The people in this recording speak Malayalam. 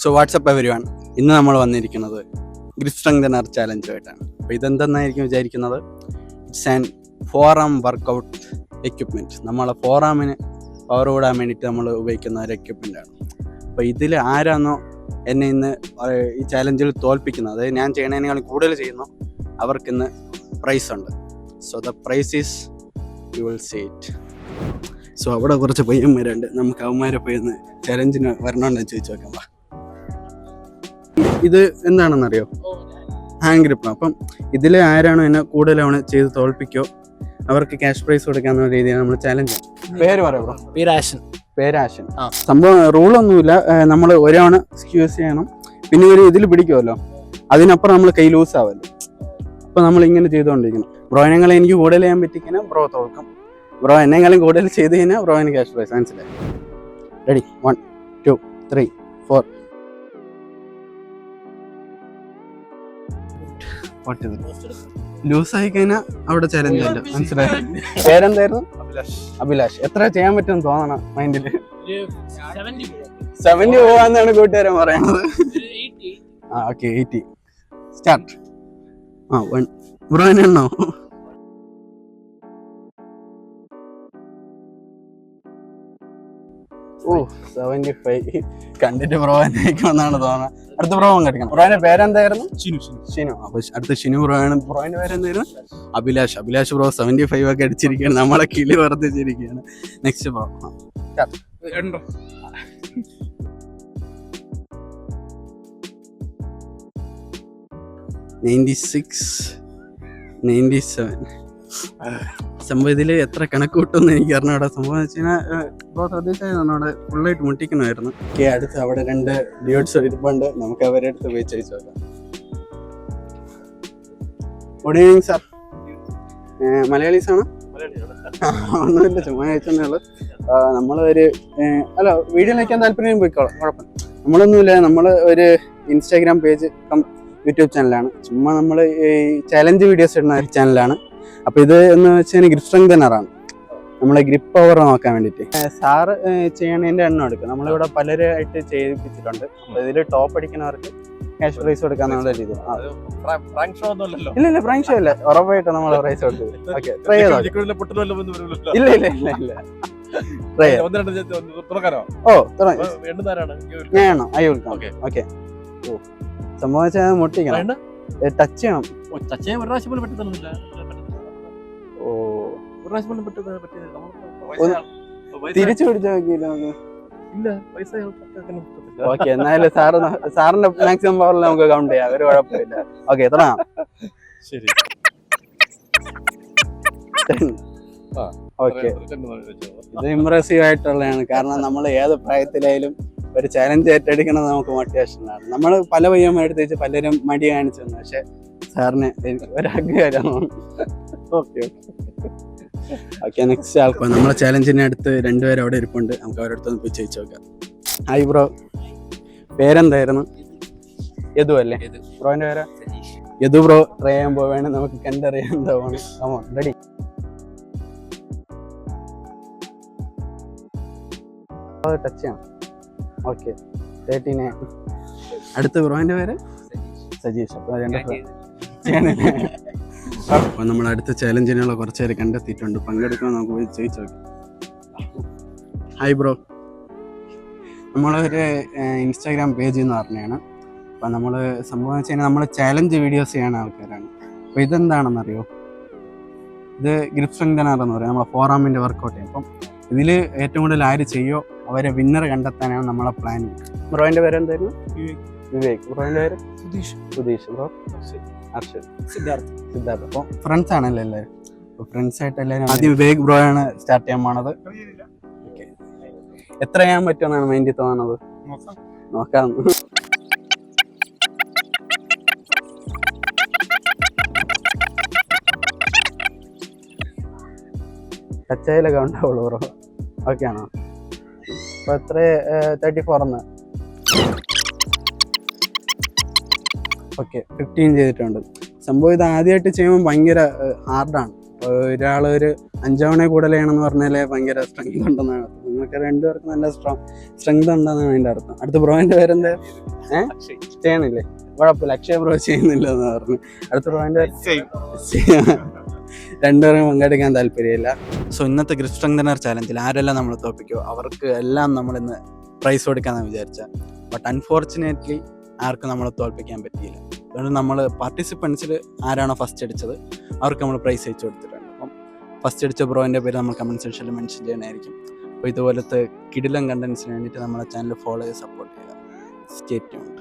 സോ വാട്സപ്പ് എവരിവൺ, ഇന്ന് നമ്മൾ വന്നിരിക്കുന്നത് ഗ്രിപ്പ് സ്ട്രെങ്തനർ ചാലഞ്ചുമായിട്ടാണ്. അപ്പോൾ ഇതെന്തെന്നായിരിക്കും വിചാരിക്കുന്നത്, it's an forearm workout equipment. നമ്മളെ ഫോറാമിന് പവർ കൂടാൻ വേണ്ടിയിട്ട് നമ്മൾ ഉപയോഗിക്കുന്ന ഒരു എക്യുപ്മെൻ്റാണ്. അപ്പോൾ ഇതിൽ ആരാണോ എന്നെ ഇന്ന് ഈ ചാലഞ്ചിൽ തോൽപ്പിക്കുന്നത്, അതായത് ഞാൻ ചെയ്യണതിനേക്കാളും കൂടുതൽ ചെയ്യുന്നു, അവർക്കിന്ന് പ്രൈസ് ഉണ്ട്. So the prize is, you will see it. So അവിടെ കുറച്ച് പയ്യന്മാരുണ്ട്, നമുക്ക് അവന്മാരെ പോയി ഒന്ന് ചലഞ്ചിന് വരണമെന്ന് ചോദിച്ചു നോക്കാം. ഇത് എന്താണെന്നറിയോ? Hand grip. അപ്പം ഇതിൽ ആരാണോ എന്നെ കൂടുതലാണ് ചെയ്ത് തോൽപ്പിക്കോ അവർക്ക് ക്യാഷ് പ്രൈസ് കൊടുക്കാന്ന രീതിയാണ് നമ്മൾ ചാലഞ്ച്. പേര് പറയാം ബ്രോ. പേരാശൻ. സംഭവം റൂളൊന്നുമില്ല, നമ്മൾ ഒരാണ് സ്ക്യൂസ് ചെയ്യണം, പിന്നെ ഒരു ഇതിൽ പിടിക്കുമല്ലോ, അതിനപ്പുറം നമ്മൾ കൈ ലൂസ് ആവല്ലോ. അപ്പോൾ നമ്മൾ ഇങ്ങനെ ചെയ്തുകൊണ്ടിരിക്കണം. ബ്രോയിനെക്കാളും എനിക്ക് കൂടുതൽ ചെയ്യാൻ പറ്റിക്കഴിഞ്ഞാൽ ബ്രോ തോൽക്കും, ബ്രോ എന്നെക്കാളും കൂടുതൽ ചെയ്ത് കഴിഞ്ഞാൽ ബ്രോയിന് ക്യാഷ് പ്രൈസ്. മനസ്സിലായി? റെഡി? 1 2 3 4. ലൂസായി കഴിഞ്ഞാൽ അവിടെ ചലഞ്ച് അല്ല. മനസ്സിലായി? പേരെന്തായിരുന്നു? അഭിലാഷ്. എത്ര ചെയ്യാൻ പറ്റുമെന്ന് തോന്നണം മൈൻഡില്? 70 പോവാന്നാണ് കൂട്ടുകാരൻ പറയണത്. Okay, 80 start. 1 ബ്രോ എണ്ണോ? ഓ 75 കണ്ടിട്ട് ബ്രോ എന്നാണ് തോന്നുന്നത്. അടുത്ത ബ്രോ കടിക്കണം. ബ്രോയുടെ പേരെന്തായിരുന്നു? ഷിനു. അപ്പൊ അടുത്ത ഷിനു ബ്രോ ആണ്. ബ്രോയുടെ പേരെന്തായിരുന്നു? അഭിലാഷ്. അഭിലാഷ് ബ്രോ 75 ഒക്കെ അടിച്ചിരിക്കുകയാണ്, നമ്മളെ കിളി വർദ്ധിച്ചിരിക്കുകയാണ്. Next bro. 96 97. സംഭവം ഇതിൽ എത്ര കണക്ക് കൂട്ടുമെന്ന് എനിക്ക് അറിഞ്ഞൂടാ. സംഭവം എന്ന് വെച്ച് കഴിഞ്ഞാൽ ഇപ്പോൾ ശ്രദ്ധിച്ചാൽ അവിടെ ഫുള്ളായിട്ട് മുട്ടിക്കണമായിരുന്നു. ഓക്കെ, അടുത്ത് അവിടെ 2 ഡ്യൂട്ട്സ് ഇരിപ്പുണ്ട്, നമുക്ക് അവരുടെ അടുത്ത് പോയി ചോദിച്ചു നോക്കാം. Good evening sir. മലയാളീസ് ആണോ? ഒന്നുമില്ല, ചുമ്മാ ചോദിച്ചതേ ഉള്ളൂ. നമ്മളൊരു അല്ല വീഡിയോ വയ്ക്കാൻ താല്പര്യം പോയിക്കോളാം, കുഴപ്പം. നമ്മളൊന്നുമില്ല, നമ്മൾ ഒരു ഇൻസ്റ്റാഗ്രാം പേജ് യൂട്യൂബ് ചാനലാണ്. ചുമ്മാ നമ്മൾ ഈ ചാലഞ്ച് വീഡിയോസ് ഇടുന്ന ഒരു ചാനലാണ്. അപ്പോൾ ഇത് എന്ന് വെച്ചാൽ ഗ്രിപ്പ് സ്ട്രെങ്തനറാണ്, നമ്മളെ ഗ്രിപ്പ് പവർ നോക്കാൻ വേണ്ടിയിട്ട്. സാറ് ചെയ്യണതിൻ്റെ എണ്ണം എടുക്കും. നമ്മളിവിടെ പലരായിട്ട് ചെയ്യിപ്പിച്ചിട്ടുണ്ട്. അപ്പോൾ ഇതിൽ ടോപ്പ് അടിക്കുന്നവർക്ക് ക്യാഷ് പ്രൈസ് കൊടുക്കാന്നുള്ള രീതിയിൽ. ഇല്ല, പ്രാങ്ക് ഷോ ഇല്ല, ഉറപ്പായിട്ട് നമ്മൾ പ്രൈസ് കൊടുത്തത്. ഓക്കെ, ട്രൈ ചെയ്തോ? ഇല്ല ട്രൈ ചെയ്യാം. ഓ ഞാൻ ഐ വിൽക്കാം. ഓക്കെ. ഓ സംഭവം വെച്ചാൽ മുട്ടിക്കണം, ടച്ച് ചെയ്യണം. തിരിച്ചു പിടിച്ചാൽ നോക്കിയില്ല നമുക്ക്. ഓക്കെ, എന്നാലും സാറിന്റെ മാക്സിമം പവറിൽ നമുക്ക് കൗണ്ട് ചെയ്യാം, ഒരു കുഴപ്പമില്ല. ഓക്കെ, തുടങ്ങാം. ശരി. ഓക്കെ, ഇത് ഇംപ്രസീവ് ആയിട്ടുള്ളതാണ്. കാരണം നമ്മൾ ഏത് പ്രായത്തിലായാലും ഒരു ചാലഞ്ച് ഏറ്റെടുക്കണം നമുക്ക് മോട്ടിവേഷനാണ്. നമ്മൾ പല പയ്യന്മാരെടുത്ത് വെച്ച് പലരും മടി കാണിച്ചു തന്നു, പക്ഷെ സാറിന് ഒരാഗ്രഹമാണ്. ഓക്കെ ഓക്കെ, നെക്സ്റ്റ് ആൾക്കോ. നമ്മളെ ചാലഞ്ചിന് അടുത്ത് 2 പേര് അവിടെ ഇരിപ്പുണ്ട്, നമുക്ക് അവരുടെ അടുത്തൊന്ന് പോയി ചോദിച്ചു നോക്കാം. ഹായ് ബ്രോ, പേരെന്തായിരുന്നു? യദു അല്ലേ? ബ്രോന്റെ പേരാ? യദു ബ്രോ ട്രൈ ചെയ്യാൻ പോവാണ്, നമുക്ക് കണ്ടറിയാൻ എന്താവാണ്. റെഡി? ടച്ച് ചെയ്യണം. ഓക്കെ, 39. അടുത്ത ബ്രോന്റെ പേര്? സജീഷ്. അപ്പോൾ നമ്മൾ അടുത്ത ചാലഞ്ചിനുള്ള കുറച്ച് പേര് കണ്ടെത്തിയിട്ടുണ്ട്, പങ്കെടുക്കാൻ നമുക്ക് പോയി ചോദിച്ചു നോക്കാം. ഹായ് ബ്രോ, നമ്മളൊരു ഇൻസ്റ്റാഗ്രാം പേജ് എന്ന് പറഞ്ഞാണ്. അപ്പോൾ നമ്മൾ സംഭവം വെച്ച് കഴിഞ്ഞാൽ നമ്മൾ ചാലഞ്ച് വീഡിയോസ് ചെയ്യുന്ന ആൾക്കാരാണ്. അപ്പോൾ ഇതെന്താണെന്നറിയോ? ഇത് ഗ്രിപ്പ് സ്ട്രെങ്തനർ എന്ന് പറയും, നമ്മളെ ഫോറാമിൻ്റെ വർക്കൗട്ട് ചെയ്യും. അപ്പം ഇതിൽ ഏറ്റവും കൂടുതൽ ആര് ചെയ്യോ അവരെ വിന്നർ കണ്ടെത്താനാണ് നമ്മളെ പ്ലാൻ. ബ്രോയിൻ്റെ പേര് എന്തായിരുന്നു? വിവേക്. ബ്രോയിൻ്റെ പേര്? സുധീഷ്. ബ്രോ? അർഷദ്. സിദ്ധാർത്ഥ്. അപ്പോൾ ഫ്രണ്ട്സ് ആണല്ലോ എല്ലാവരും. അപ്പോൾ ഫ്രണ്ട്സ് ആയിട്ട് എല്ലാവരും ആദ്യം വിവേക് ബ്രോ ആണ് സ്റ്റാർട്ട് ചെയ്യാൻ പോണത്. ഓക്കെ, എത്ര ചെയ്യാൻ പറ്റുമെന്നാണ് മൈൻഡിൽ തോന്നുന്നത്? നോക്കാം. ടച്ചായാലൊക്കെ ഉണ്ടാവുള്ളൂ ബ്രോ. ഓക്കെ ആണോ? അപ്പോൾ എത്ര? 34. ഓക്കെ, 15 ചെയ്തിട്ടുണ്ട്. സംഭവം ഇത് ആദ്യമായിട്ട് ചെയ്യുമ്പോൾ ഭയങ്കര ഹാർഡാണ്. ഒരാൾ ഒരു 5 തവണ കൂടുതൽ ചെയ്യണമെന്ന് പറഞ്ഞാൽ ഭയങ്കര സ്ട്രെങ്ത് ഉണ്ടെന്നാണ്. നിങ്ങൾക്ക് രണ്ടുപേർക്കും നല്ല സ്ട്രെങ്ത് ഉണ്ടെന്നാണ് അതിൻ്റെ അർത്ഥം. അടുത്ത ബ്രോയിൻ്റെ പേരെന്താ? ചെയ്യണില്ലേ? കുഴപ്പമില്ല, അക്ഷയ് ബ്രോ ചെയ്യുന്നില്ല എന്ന് പറഞ്ഞു. അടുത്ത ബ്രോയിൻ്റെ രണ്ടുപേരും പങ്കെടുക്കാൻ താല്പര്യമില്ല. സോ ഇന്നത്തെ ഗ്രിപ്പ് സ്ട്രെങ്തനർ ചാലഞ്ചിൽ ആരെല്ലാം നമ്മൾ തോപ്പിക്കോ അവർക്ക് എല്ലാം നമ്മളിന്ന് പ്രൈസ് കൊടുക്കാമെന്ന് വിചാരിച്ചാൽ. ബട്ട് അൺഫോർച്ചുനേറ്റ്ലി ആർക്കും നമ്മളെ തോൽപ്പിക്കാൻ പറ്റിയില്ല. അതുകൊണ്ട് നമ്മൾ പാർട്ടിസിപ്പൻസിൽ ആരാണോ ഫസ്റ്റ് അടിച്ചത് അവർക്ക് നമ്മൾ പ്രൈസ് അയച്ചു കൊടുത്തിട്ടുണ്ട്. അപ്പം ഫസ്റ്റ് അടിച്ച ബ്രോയിൻ്റെ പേര് നമ്മൾ കമൻറ്റ് സെക്ഷനിൽ മെൻഷൻ ചെയ്യണമായിരിക്കും. അപ്പോൾ ഇതുപോലത്തെ കിടിലം കണ്ടൻസിന് വേണ്ടിയിട്ട് നമ്മളെ ചാനൽ ഫോളോ ചെയ്ത് സപ്പോർട്ട് ചെയ്യുക. Stay tuned.